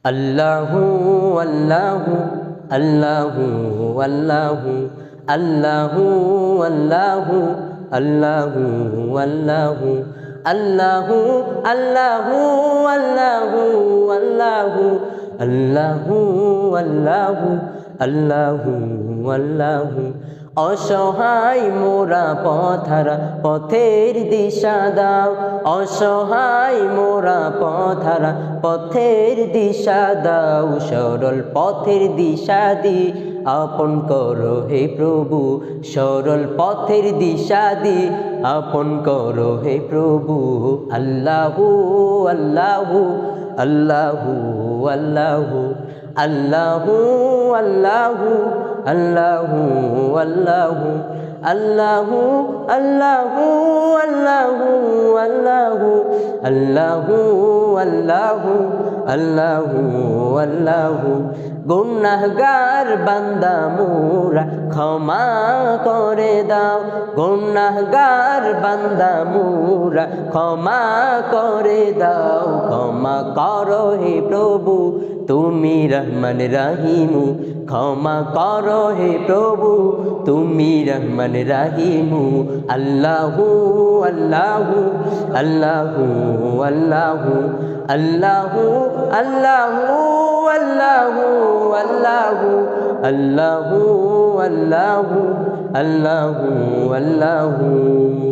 আল্লাহু আল্লাহু আল্লাহু আল্লাহু আল্লাহু আল্লাহু আল্লাহু আল্লাহু আল্লাহু আল্লাহু আল্লাহু আল্লাহু আল্লাহু আল্লাহু আল্লাহু আল্লাহু অসহায় মোরা পথহারা পথের দিশা দাও অসহায় মোরা পথহারা পথের দিশা দাও সরল পথের দিশা দি আপন করো হে প্রভু সরল পথের দিশা দি আপন করো হে প্রভু আল্লাহু আল্লাহু আল্লাহু আল্লাহু আল্লাহু আল্লাহু আল্লাহু আল্লাহু আল্লাহু আল্লাহু আল্লাহু আল্লাহু আল্লাহু আল্লাহু আল্লাহু আল্লাহু গুনাহগার বান্দা মোরা ক্ষমা করে দাও গুনাহগার বান্দা মোরা ক্ষমা করে দাও ক্ষমা করো হে প্রভু তুমি রহমান রহিমু ক্ষমা করো হে প্রভু তুমি রহমান রহিমু আল্লাহু আল্লাহু আল্লাহু আল্লাহু আল্লাহু আল্লাহু আল্লাহু আল্লাহু আল্লাহু আল্লাহু আল্লাহু আল্লাহু